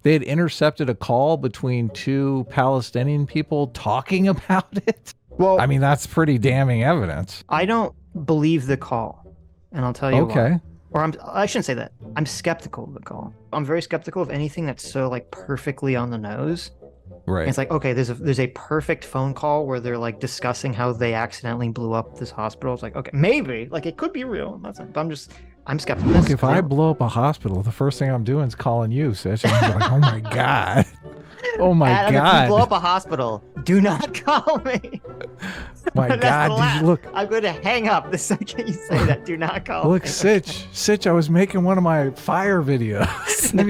they had intercepted a call between two Palestinian people talking about it. Well, I mean, that's pretty damning evidence. I don't believe the call, and I'll tell you Okay. why. Or I shouldn't say that. I'm skeptical of the call. I'm very skeptical of anything that's so like perfectly on the nose. Right. It's like, okay, there's a perfect phone call where they're like discussing how they accidentally blew up this hospital. It's like, okay, maybe like it could be real. But I'm skeptical. Look, if I blow up a hospital, the first thing I'm doing is calling you, Sitch. And I'm like, oh my God. Oh my Adam, God. if you blow up a hospital, do not call me. My God. Did you look? I'm going to hang up the second you say that. Do not call Look, me. Sitch, I was making one of my fire videos. And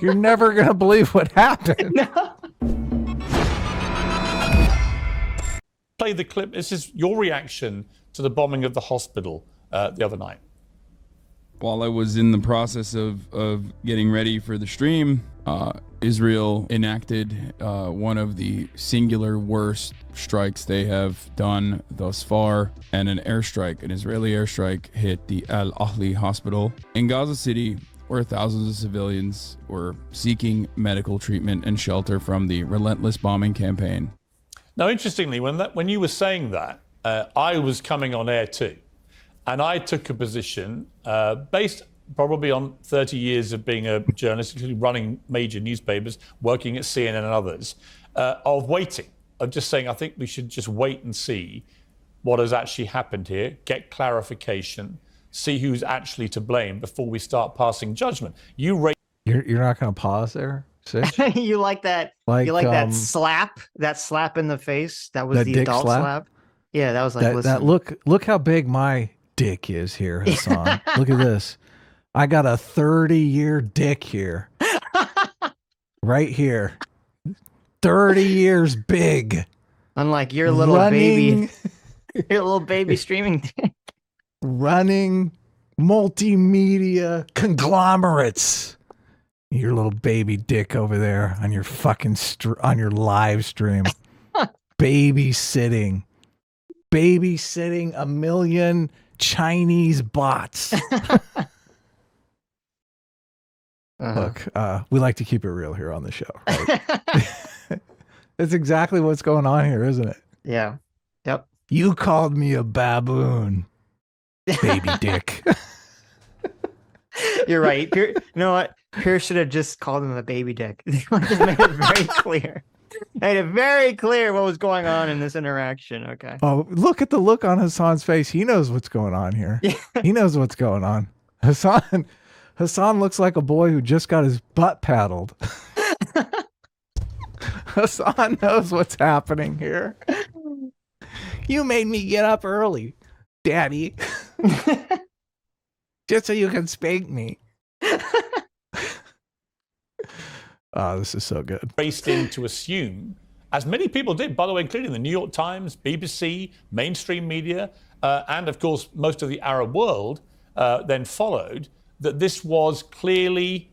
you're never going to believe what happened. No. Play the clip. This is your reaction to the bombing of the hospital the other night. While I was in the process of getting ready for the stream, Israel enacted one of the singular worst strikes they have done thus far, and an Israeli airstrike hit the Al Ahli hospital in Gaza City, where thousands of civilians were seeking medical treatment and shelter from the relentless bombing campaign. Now, interestingly, when you were saying that, I was coming on air too. And I took a position based probably on 30 years of being a journalist, including running major newspapers, working at CNN and others, of waiting, of just saying, I think we should just wait and see what has actually happened here, get clarification, see who's actually to blame before we start passing judgment. You're not going to pause there, Sitch? You like that? You like that slap in the face? That was the adult slap. Yeah, that was like, that look how big my dick is here, Hasan. Look at this. I got a 30-year dick here. Right here. 30 years big. Unlike your little baby. Your little baby streaming dick. Running multimedia conglomerates. Your little baby dick over there on your fucking on your live stream. Babysitting a million Chinese bots. Look, we like to keep it real here on the show, right? That's exactly what's going on here, isn't it? Yeah. Yep. You called me a baboon, baby dick. You're right. You know what? Pierce should have just called him a baby dick. Just made it very clear. Made it very clear what was going on in this interaction. Okay. Oh, look at the look on Hasan's face. He knows what's going on here. Yeah. He knows what's going on. Hasan looks like a boy who just got his butt paddled. Hasan knows what's happening here. You made me get up early, Daddy. Just so you can spank me. Oh, this is so good. Raced in to assume, as many people did, by the way, including the New York Times, BBC, mainstream media, and of course most of the Arab world then followed, that this was clearly,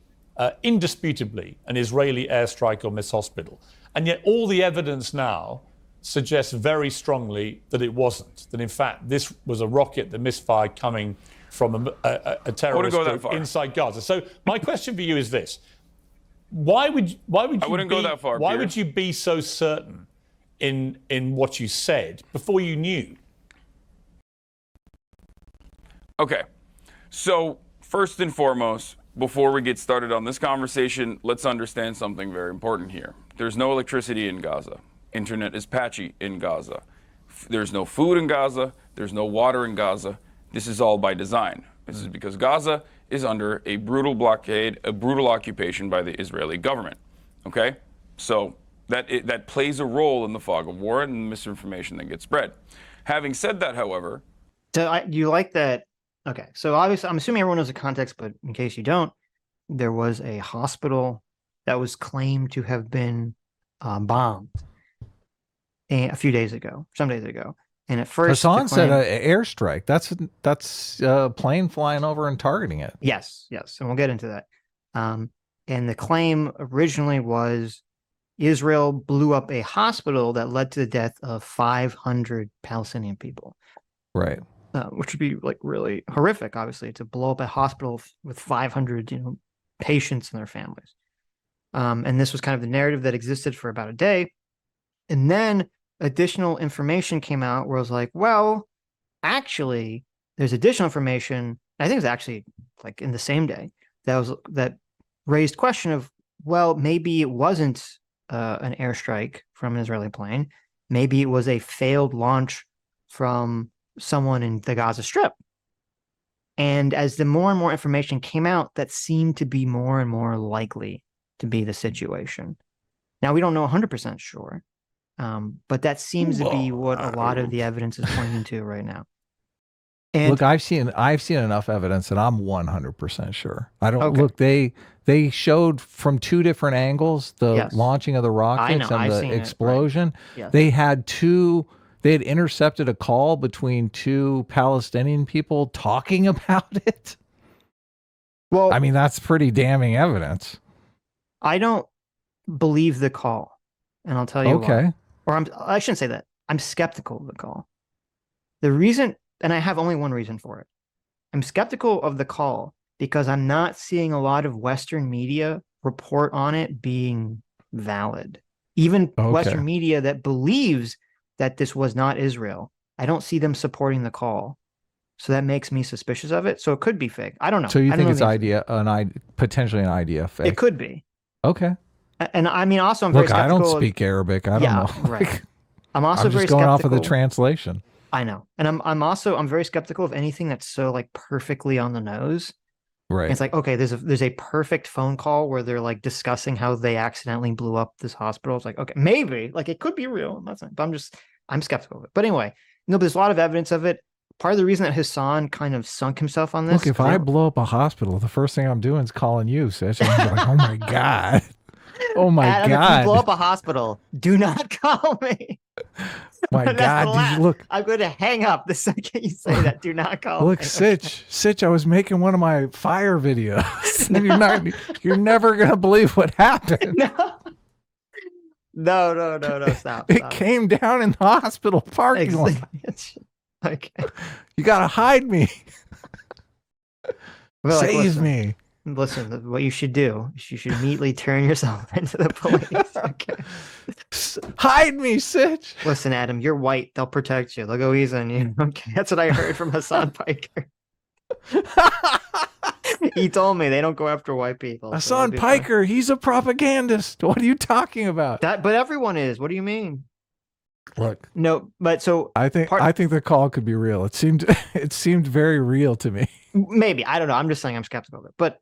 indisputably, an Israeli airstrike on this hospital. And yet all the evidence now suggests very strongly that it wasn't, that in fact this was a rocket that misfired coming from a terrorist group inside Gaza. So my question for you is this. Why would you go that far, why Pierre. would you be so certain in what you said before you knew? Okay, so first and foremost, before we get started on this conversation, let's understand something very important here. There's no electricity in Gaza. Internet is patchy in Gaza. There's no food in Gaza. There's no water in Gaza. This is all by design. This is because Gaza is under a brutal blockade, a brutal occupation by the Israeli government. Okay? So that plays a role in the fog of war and the misinformation that gets spread. Having said that, however... So you like that... Okay, so obviously, I'm assuming everyone knows the context, but in case you don't, there was a hospital that was claimed to have been bombed a few days ago, some days ago. And at first, Hasan said an airstrike. That's a plane flying over and targeting it. Yes, and we'll get into that. And the claim originally was Israel blew up a hospital that led to the death of 500 Palestinian people. Right. Which would be like really horrific, obviously, to blow up a hospital with 500, patients and their families. And this was kind of the narrative that existed for about a day. And then additional information came out where I was like, well, actually, there's additional information. I think it was actually like in the same day that raised question of, well, maybe it wasn't an airstrike from an Israeli plane. Maybe it was a failed launch from someone in the Gaza Strip. And as the more and more information came out, that seemed to be more and more likely to be the situation. Now, we don't know 100% sure, but that seems to be what a lot of the evidence is pointing to right now. And look, I've seen enough evidence that I'm 100% sure. I don't Okay. look. They showed from two different angles the Yes. launching of the rockets know, and I've the seen it, right. explosion. Yes. They had intercepted a call between two Palestinian people talking about it. Well, I mean, that's pretty damning evidence. I don't believe the call, and I'll tell you Okay. why. Or I shouldn't say that. I'm skeptical of the call. The reason, and I have only one reason for it. I'm skeptical of the call because I'm not seeing a lot of Western media report on it being valid. Even Okay. Western media that believes that this was not Israel, I don't see them supporting the call. So that makes me suspicious of it. So it could be fake. I don't know. So you I don't think know it's potentially an idea fake? It could be. Okay. And I mean, also, I'm very Look, I skeptical. don't speak Arabic. I don't know. Right. I'm also I'm very just going skeptical. off of the translation. I know. And I'm very skeptical of anything that's so like perfectly on the nose. Right. And it's like, okay, there's a perfect phone call where they're like discussing how they accidentally blew up this hospital. It's like, okay, maybe like it could be real. I'm not saying, but I'm skeptical of it. But anyway, there's a lot of evidence of it. Part of the reason that Hasan kind of sunk himself on this. Look, if I blow up a hospital, the first thing I'm doing is calling you, Sitch. I'm like, oh my God. Oh my Adam, God. if you blow up a hospital, do not call me. My God. Did you look? I'm going to hang up the second you say that. Do not call Look, me. Sitch, I was making one of my fire videos. And you're never going to believe what happened. No, stop. It came down in the hospital parking lot. Okay. You got to hide me. Well, Save me. Listen, what you should do is you should immediately turn yourself into the police. Okay. Hide me, Sitch. Listen, Adam, you're white. They'll protect you. They'll go easy on you. Okay. That's what I heard from Hasan Piker. He told me they don't go after white people. Hasan Piker, he's a propagandist. What are you talking about? But everyone is. What do you mean? Look. No, but so I think the call could be real. It seemed very real to me. Maybe. I don't know. I'm just saying I'm skeptical of it. But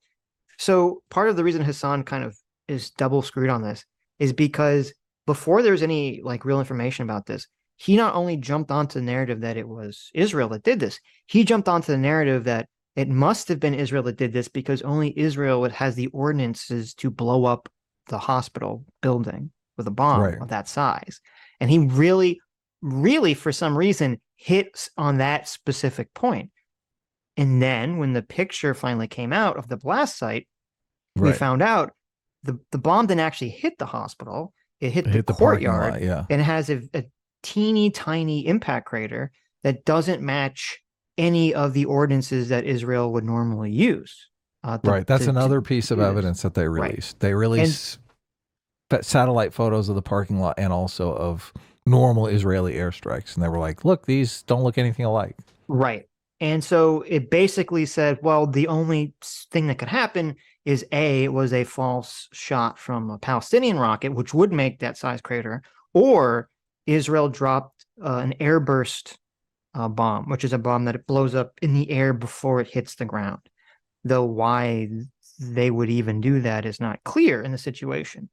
so part of the reason Hasan kind of is double screwed on this is because before there's any like real information about this, he not only jumped onto the narrative that it was Israel that did this, he jumped onto the narrative that it must have been Israel that did this because only Israel has the ordinances to blow up the hospital building with a bomb of that size. And he really, really, for some reason, hits on that specific point. And then when the picture finally came out of the blast site, we found out the bomb didn't actually hit the hospital. It hit the courtyard, and it has a teeny tiny impact crater that doesn't match any of the ordinances that Israel would normally use. That's another piece of evidence that they released. They released satellite photos of the parking lot and also of normal Israeli airstrikes. And they were like, look, these don't look anything alike. Right. And so it basically said, well, the only thing that could happen is it was a false shot from a Palestinian rocket, which would make that size crater, or Israel dropped an airburst bomb, which is a bomb that it blows up in the air before it hits the ground. Though why they would even do that is not clear in the situation.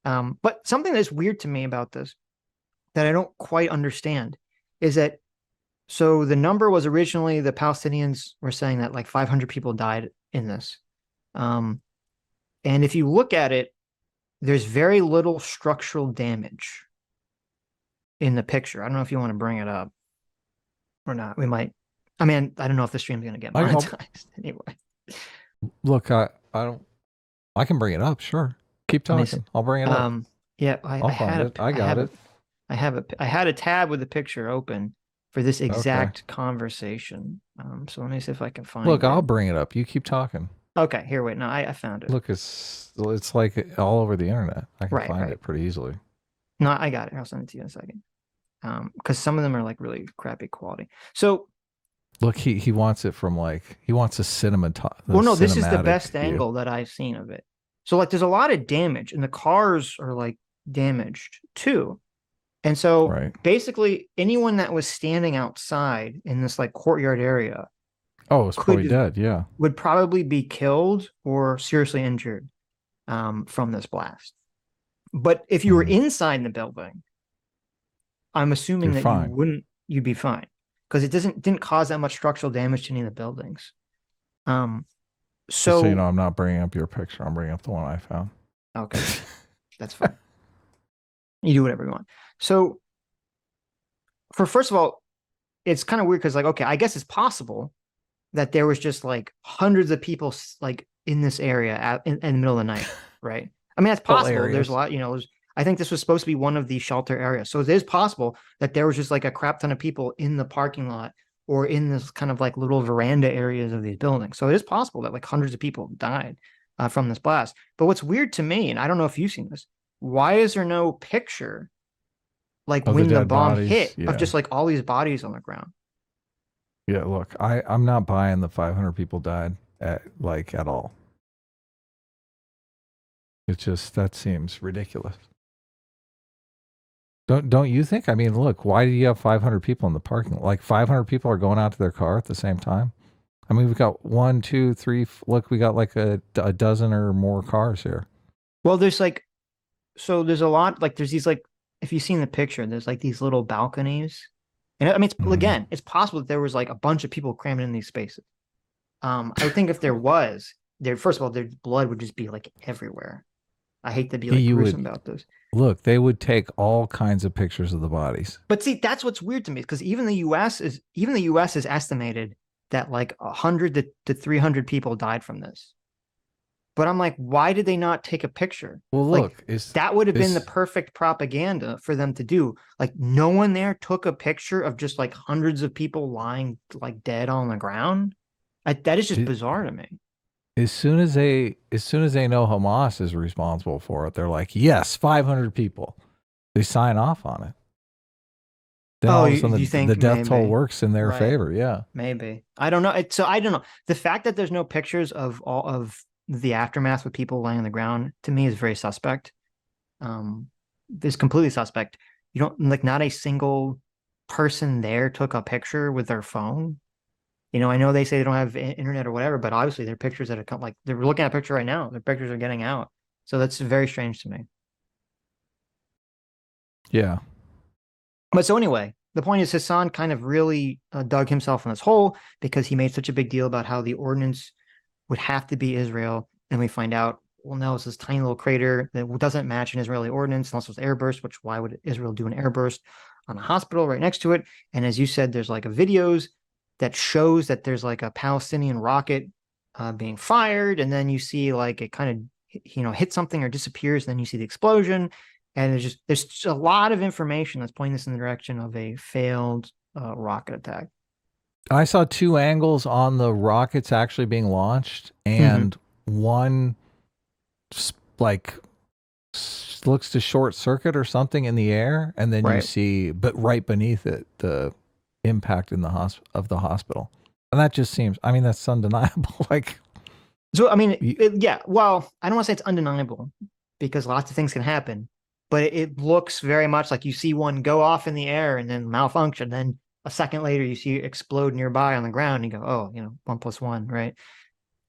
But something that's weird to me about this that I don't quite understand is that so the number was originally the Palestinians were saying that like 500 people died in this. And if you look at it, there's very little structural damage in the picture. I don't know if you want to bring it up or not. We might. I mean, I don't know if the stream's going to get monetized anyway. Look, I can bring it up. Sure. Keep talking. I'll bring it up. Yeah, I had it. I got it. I had a tab with the picture open for this exact conversation. So let me see if I can find it. Look, I'll bring it up. You keep talking. Okay, here, wait. No, I found it. Look, it's like all over the internet. I can Right, find right. it pretty easily. No, I got it. I'll send it to you in a second. Because some of them are like really crappy quality. So, Look, he wants it from like he wants a well, no, this is the cinematic best view. angle that I've seen of it. So, like, there's a lot of damage, and the cars are like damaged too. And so, Right. basically, anyone that was standing outside in this like courtyard area Oh, it's probably dead. Yeah. would probably be killed or seriously injured from this blast. But if you were inside the building, I'm assuming You're that fine. you'd be fine because it didn't cause that much structural damage to any of the buildings. Just so you know, So I'm not bringing up your picture. I'm bringing up the one I found. okay, that's fine. You do whatever you want. So for first of all, it's kind of weird because like, okay, I guess it's possible that there was just like hundreds of people like in this area in the middle of the night, right? I mean, that's possible. There's a lot, I think this was supposed to be one of the shelter areas. So it is possible that there was just like a crap ton of people in the parking lot or in this kind of like little veranda areas of these buildings. So it is possible that like hundreds of people died from this blast. But what's weird to me, and I don't know if you've seen this, why is there no picture like Of when the dead bomb bodies, hit of yeah. just like all these bodies on the ground? Yeah, look, I'm not buying the 500 people died at all. It's just that seems ridiculous. Don't you think? I mean, look, why do you have 500 people in the parking lot? Like 500 people are going out to their car at the same time. I mean, we've got 1, 2, 3. Look, we got like a dozen or more cars here. Well, there's like, so there's a lot, like there's these like, if you've seen the picture, there's like these little balconies. And I mean, again, it's possible that there was like a bunch of people crammed in these spaces. I would think if there was, first of all, their blood would just be like everywhere. I hate to be like gruesome about this. Look, they would take all kinds of pictures of the bodies. But see, that's what's weird to me because even the U.S. is estimated that like 100 to 300 people died from this. But I'm like, why did they not take a picture? Well, look, like, that would have been the perfect propaganda for them to do. Like, no one there took a picture of just like hundreds of people lying like dead on the ground. That is just bizarre to me. As soon as they know Hamas is responsible for it, they're like, yes, 500 people. They sign off on it. Then all of a sudden the death toll works in their favor. Yeah, maybe. I don't know. So I don't know. The fact that there's no pictures of all of the aftermath with people laying on the ground to me is very suspect. Is completely suspect. You don't like not a single person there took a picture with their phone. I know they say they don't have internet or whatever, but obviously their pictures that have come, like they're looking at a picture right now. Their pictures are getting out. So that's very strange to me. Yeah. But so anyway, the point is Hasan kind of really dug himself in this hole because he made such a big deal about how the ordinance would have to be Israel. And we find out, well, no, it's this tiny little crater that doesn't match an Israeli ordinance. And also it's airburst, which why would Israel do an airburst on a hospital right next to it? And as you said, there's like a videos that shows that there's like a Palestinian rocket being fired. And then you see like it kind of, hit something or disappears. And then you see the explosion. And there's just a lot of information that's pointing this in the direction of a failed rocket attack. I saw 2 angles on the rockets actually being launched, and one like looks to short circuit or something in the air, and then you see, but right beneath it, the impact in the hospital, and that just seems. I mean, that's undeniable. Like, so I mean, yeah. Well, I don't want to say it's undeniable because lots of things can happen. But it looks very much like you see one go off in the air and then malfunction. Then a second later, you see it explode nearby on the ground. And you go, oh, 1 + 1, right?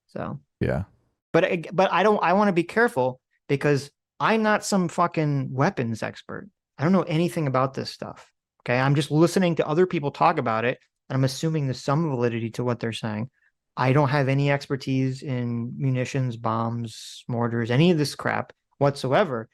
So yeah. But I want to be careful because I'm not some fucking weapons expert. I don't know anything about this stuff. Okay, I'm just listening to other people talk about it, and I'm assuming there's some validity to what they're saying. I don't have any expertise in munitions, bombs, mortars, any of this crap whatsoever.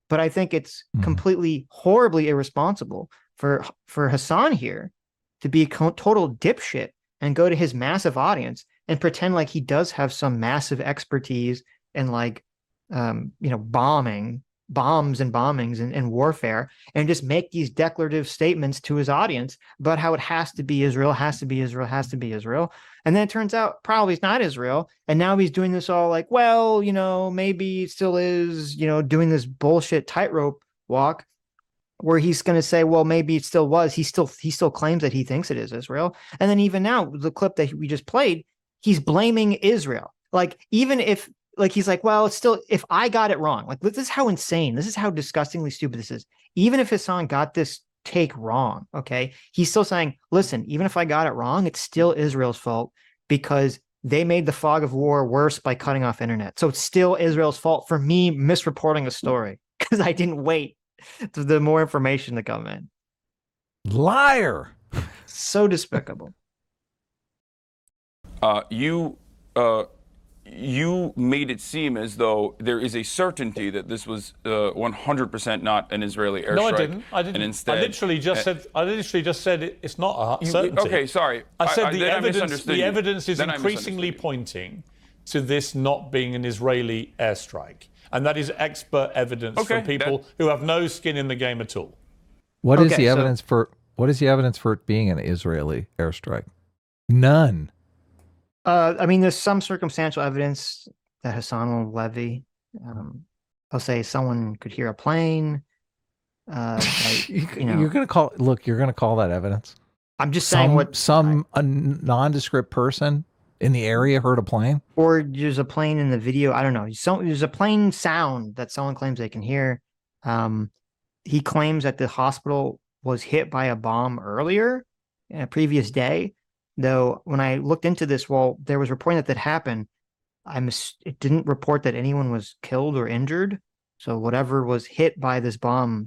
But I think it's completely horribly irresponsible for Hasan here to be a total dipshit and go to his massive audience and pretend like he does have some massive expertise in like, bombing bombs and bombings and warfare, and just make these declarative statements to his audience about how it has to be Israel, has to be Israel, has to be Israel. And then it turns out probably it's not Israel. And now he's doing this all like, well, maybe it still is, doing this bullshit tightrope walk where he's going to say, well, maybe it still was. He still claims that he thinks it is Israel. And then even now, the clip that we just played, he's blaming Israel. Like, even if, like, he's like, well, it's still, if I got it wrong, like, this is how insane, this is how disgustingly stupid this is. Even if Hasan got this take wrong, okay, he's still saying, listen, even if I got it wrong, it's still Israel's fault because they made the fog of war worse by cutting off internet. So it's still Israel's fault for me misreporting a story because I didn't wait to the more information to come in. Liar. So despicable. You made it seem as though there is a certainty that this was 100% not an Israeli airstrike. No, I didn't. And instead, I literally just said it's not a certainty. Okay, sorry. I said the I evidence is increasingly pointing to this not being an Israeli airstrike, and that is expert evidence from people who have no skin in the game at all. What is the evidence for it being an Israeli airstrike? None. I mean, there's some circumstantial evidence that Hasan will levy. I'll say someone could hear a plane. You're gonna call that evidence. I'm just saying a nondescript person in the area heard a plane, or there's a plane in the video. I don't know. There's a plane sound that someone claims they can hear. He claims that the hospital was hit by a bomb earlier in a previous day. Though when I looked into this, there was reporting that happened. It didn't report that anyone was killed or injured. So whatever was hit by this bomb,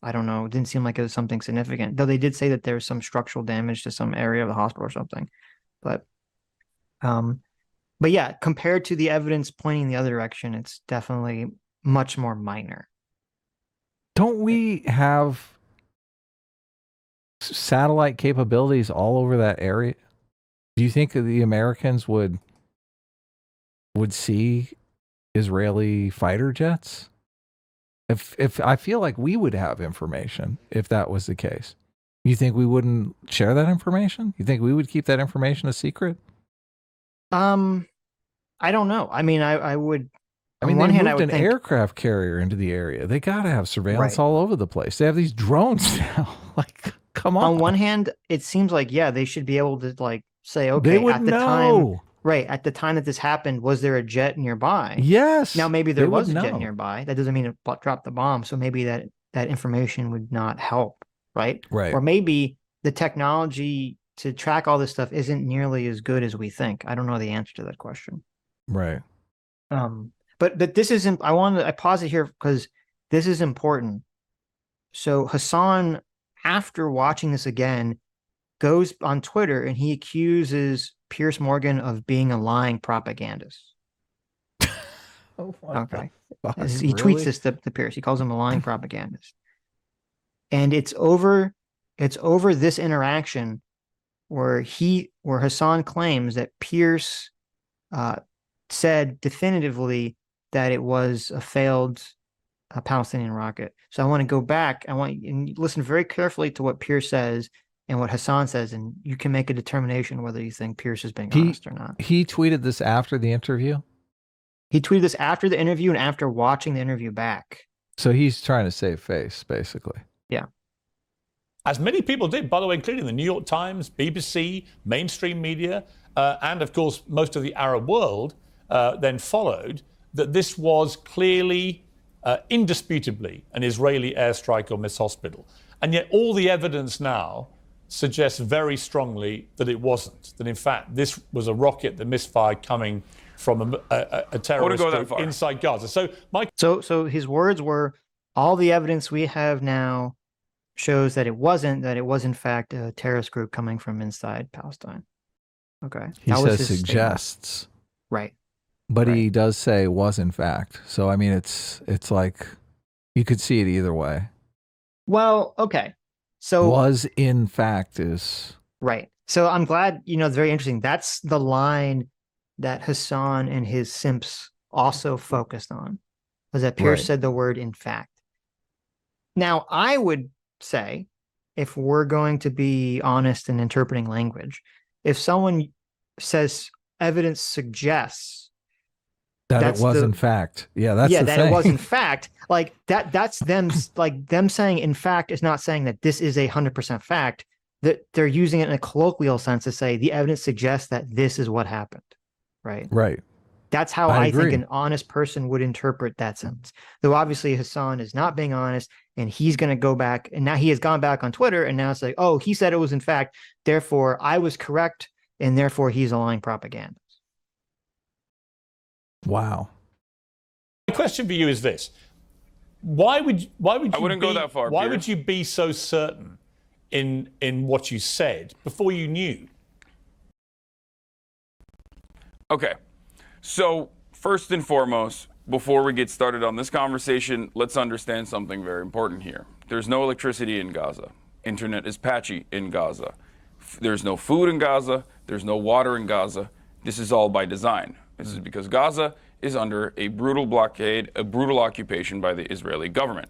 I don't know. It didn't seem like it was something significant. Though they did say that there's some structural damage to some area of the hospital or something. But yeah, compared to the evidence pointing the other direction, it's definitely much more minor. Don't we have satellite capabilities all over that area? Do you think that the Americans would see Israeli fighter jets? If I feel like we would have information if that was the case. You think we wouldn't share that information? You think we would keep that information a secret? I don't know. I mean, I would. I mean, they moved an aircraft carrier into the area. They got to have surveillance all over the place. They have these drones now. Like, come on. On one hand, it seems like, yeah, they should be able to say, okay, they would know. At the time that this happened, was there a jet nearby? Yes. Now, maybe there was a jet nearby. That doesn't mean it dropped the bomb. So maybe that information would not help, right? Right. Or maybe the technology to track all this stuff isn't nearly as good as we think. I don't know the answer to that question. Right. But this isn't. I pause it here because this is important. So Hasan, after watching this again, goes on Twitter and he accuses Piers Morgan of being a lying propagandist. Okay. He tweets this to Piers. He calls him a lying propagandist. And it's over this interaction where Hasan claims that Piers said definitively that it was a failed Palestinian rocket. So I want to go back. I want you to listen very carefully to what Piers says and what Hasan says, and you can make a determination whether you think Piers is being honest or not. He tweeted this after the interview? He tweeted this after the interview and after watching the interview back. So he's trying to save face, basically. Yeah. As many people did, by the way, including the New York Times, BBC, mainstream media, and of course most of the Arab world then followed, that this was clearly, indisputably, an Israeli airstrike on this hospital. And yet all the evidence now suggests very strongly that it wasn't. That in fact, this was a rocket that misfired coming from a terrorist group inside Gaza. So his words were, all the evidence we have now shows that it was in fact a terrorist group coming from inside Palestine. Okay. He says suggests. Statement. Right. But he does say was in fact. So I mean it's like you could see it either way. Well, okay. So was in fact is right. So I'm glad, it's very interesting. That's the line that Hasan and his simps also focused on. was that Pierce Right. said the word "in fact." Now, I would say, if we're going to be honest in interpreting language, if someone says evidence suggests That it that's was the in fact. Yeah, that's the that thing. it was in fact, like that's them, like them saying in fact is not saying that this is 100% fact, that they're using it in a colloquial sense to say the evidence suggests that this is what happened, right? Right. That's how I I think agree. an honest person would interpret that sentence. Though obviously Hasan is not being honest, and he's going to go back, and now he has gone back on Twitter, and now it's like, oh, he said it was in fact, therefore I was correct, and therefore he's a lying propagandist. Wow. My question for you is this: Why would you I wouldn't go that far, Why Pierce. would you be so certain in what you said before you knew? Okay. So, first and foremost, before we get started on this conversation, let's understand something very important here. There's no electricity in Gaza. Internet is patchy in Gaza. There's no food in Gaza. There's no water in Gaza. This is all by design. This is because Gaza is under a brutal blockade, a brutal occupation by the Israeli government.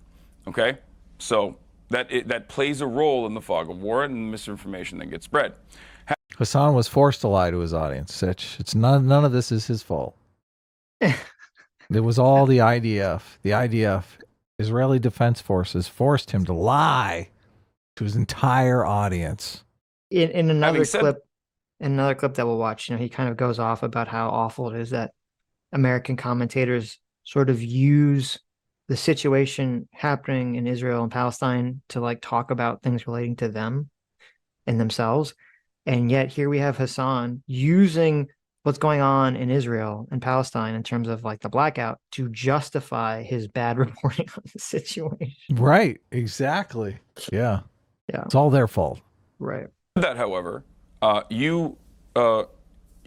Okay? So, that plays a role in the fog of war and the misinformation that gets spread. Hasan was forced to lie to his audience, Sitch. It's none of this is his fault. It was all the IDF. The IDF, Israeli Defense Forces, forced him to lie to his entire audience. In another Having said- clip, that we'll watch, he kind of goes off about how awful it is that American commentators sort of use the situation happening in Israel and Palestine to like talk about things relating to them and themselves. And yet here we have Hasan using what's going on in Israel and Palestine in terms of like the blackout to justify his bad reporting on the situation. Right. Exactly. Yeah. Yeah. It's all their fault. Right. That, however,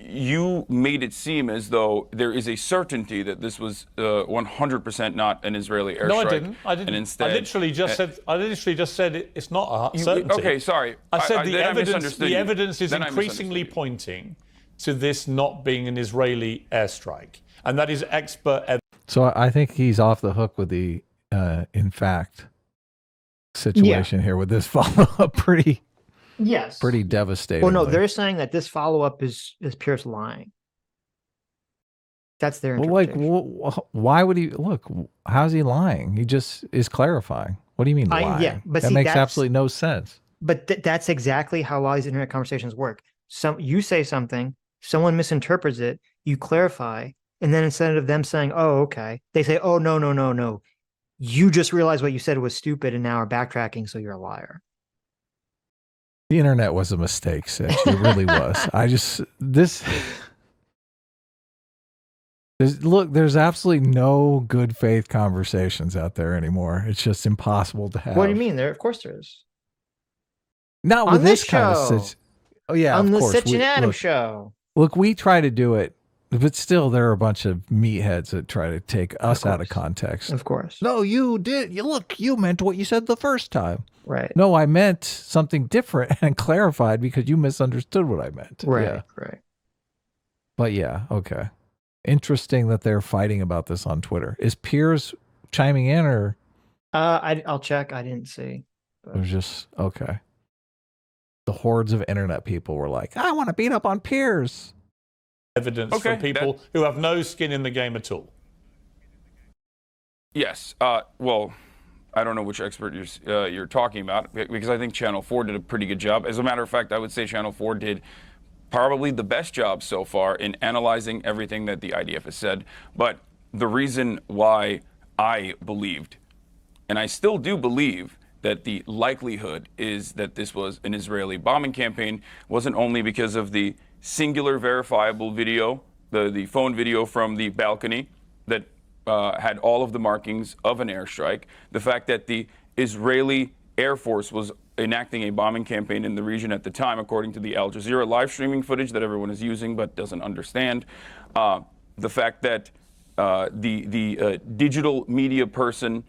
you made it seem as though there is a certainty that this was 100% not an Israeli airstrike. No, I didn't. I didn't. And instead, I literally just said it's not a certainty. Okay, sorry. I said then I misunderstood the you. evidence is Then I increasingly misunderstood pointing to this not being an Israeli airstrike, and that is expert evidence. So I think he's off the hook with the in fact situation here with this follow-up. Pretty devastating. Well, no, they're saying that this follow-up is Pierce lying. That's their interpretation. Why would he look? How's he lying? He just is clarifying. What do you mean lying? But that see, makes absolutely no sense. But that's exactly how a lot of these internet conversations work. You say something, someone misinterprets it, you clarify, and then instead of them saying, "Oh, okay," they say, "Oh, no. You just realized what you said was stupid, and now are backtracking, so you're a liar." The internet was a mistake, Sitch. It really was. There's absolutely no good faith conversations out there anymore. It's just impossible to have. What do you mean? Of course there is. Not On with this this kind of show. Sitch. Oh yeah, On of the course. Sitch and Adam show. Look, we try to do it, but still there are a bunch of meatheads that try to take us out of context. Of course. No, you did. You meant what you said the first time. Right. No, I meant something different and clarified because you misunderstood what I meant. Right. Yeah. Right. But yeah, okay. Interesting that they're fighting about this on Twitter. Is Piers chiming in or? I'll check. I didn't see. It was just okay. The hordes of internet people were like, "I want to beat up on Piers." Evidence from people who have no skin in the game at all. Yes. Well, I don't know which expert you're talking about, because I think Channel 4 did a pretty good job. As a matter of fact, I would say Channel 4 did probably the best job so far in analyzing everything that the IDF has said. But the reason why I believed, and I still do believe, that the likelihood is that this was an Israeli bombing campaign wasn't only because of the singular verifiable video, the phone video from the balcony that had all of the markings of an airstrike, the fact that the Israeli Air Force was enacting a bombing campaign in the region at the time, according to the Al Jazeera live streaming footage that everyone is using but doesn't understand, the fact that the digital media person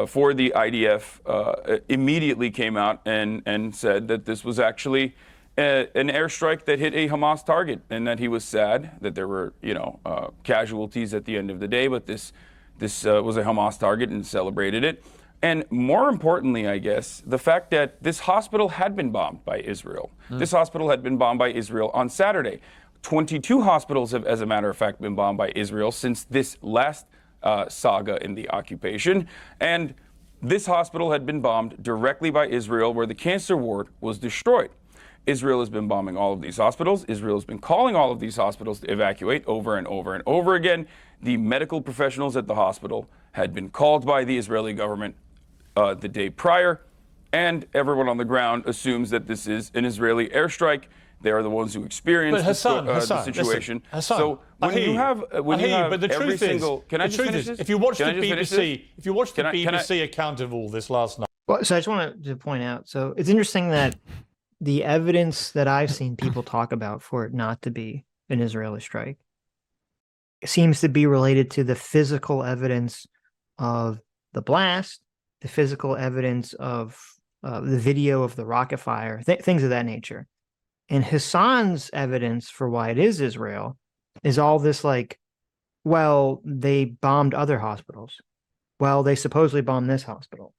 for the IDF immediately came out and said that this was actually an airstrike that hit a Hamas target, and that he was sad that there were, casualties at the end of the day, but this this was a Hamas target and celebrated it. And more importantly, I guess, the fact that this hospital had been bombed by Israel. This hospital had been bombed by Israel on Saturday. 22 hospitals have, as a matter of fact, been bombed by Israel since this last saga in the occupation. And this hospital had been bombed directly by Israel, where the cancer ward was destroyed. Israel has been bombing all of these hospitals. Israel has been calling all of these hospitals to evacuate over and over and over again. The medical professionals at the hospital had been called by the Israeli government the day prior, and everyone on the ground assumes that this is an Israeli airstrike. They are the ones who experienced the situation. Hassan, so when you have but the every truth single, is, can I just finish this? if you watch the Can I just finish this? BBC account of all this last night. Well, so I just wanted to point out. So it's interesting that the evidence that I've seen people talk about for it not to be an Israeli strike seems to be related to the physical evidence of the blast, the physical evidence of the video of the rocket fire, things of that nature. And Hasan's evidence for why it is Israel is all this like, well, they bombed other hospitals. Well, they supposedly bombed this hospital,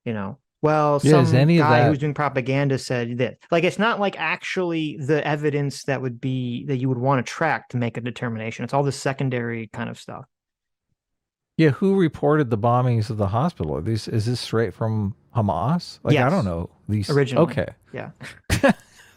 you know. Well, some guy who's doing propaganda said that. Like, it's not like actually the evidence that you would want to track to make a determination. It's all the secondary kind of stuff. Yeah, who reported the bombings of the hospital? Is this straight from Hamas? Like, yes. I don't know. These originally. Okay. Yeah.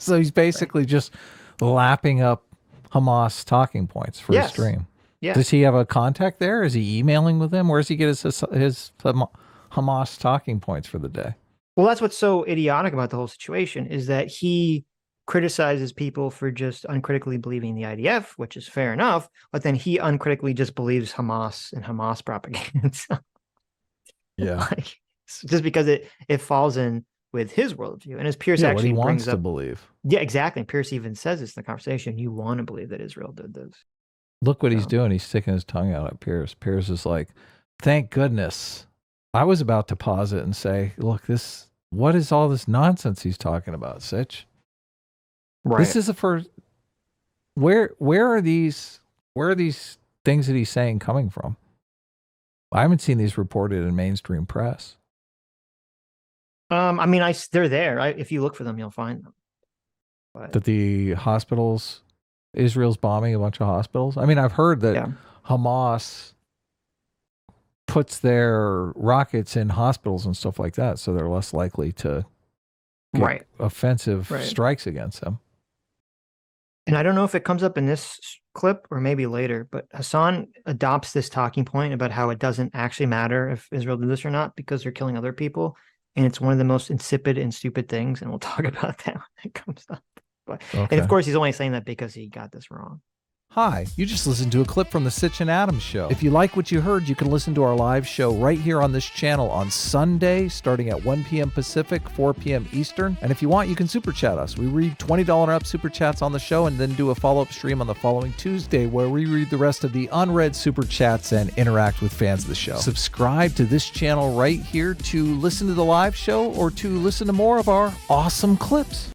So he's basically just lapping up Hamas talking points for his stream. Yeah. Does he have a contact there? Is he emailing with them? Where does he get his Hamas talking points for the day? Well, that's what's so idiotic about the whole situation is that he criticizes people for just uncritically believing the IDF, which is fair enough, but then he uncritically just believes Hamas and Hamas propaganda. Yeah. Like, just because it falls in with his worldview. And as Pierce actually what he brings wants to believe. Yeah, exactly. And Pierce even says this in the conversation. You want to believe that Israel did this. Look what he's doing. He's sticking his tongue out at Pierce. Pierce is like, thank goodness. I was about to pause it and say, look, what is all this nonsense he's talking about, Sitch? Right. This is the first. Where are these things that he's saying coming from? I haven't seen these reported in mainstream press. I mean, they're there. If you look for them, you'll find them. But That the hospitals, Israel's bombing a bunch of hospitals. I mean, I've heard that Hamas puts their rockets in hospitals and stuff like that, so they're less likely to get offensive strikes against them. And I don't know if it comes up in this clip or maybe later, but Hasan adopts this talking point about how it doesn't actually matter if Israel did this or not because they're killing other people. And it's one of the most insipid and stupid things. And we'll talk about that when it comes up. But, And of course, he's only saying that because he got this wrong. Hi, you just listened to a clip from the Sitch and Adams show. If you like what you heard, you can listen to our live show right here on this channel on Sunday, starting at 1 p.m. Pacific, 4 p.m. Eastern. And if you want, you can super chat us. We read $20 and up super chats on the show and then do a follow-up stream on the following Tuesday where we read the rest of the unread super chats and interact with fans of the show. Subscribe to this channel right here to listen to the live show or to listen to more of our awesome clips.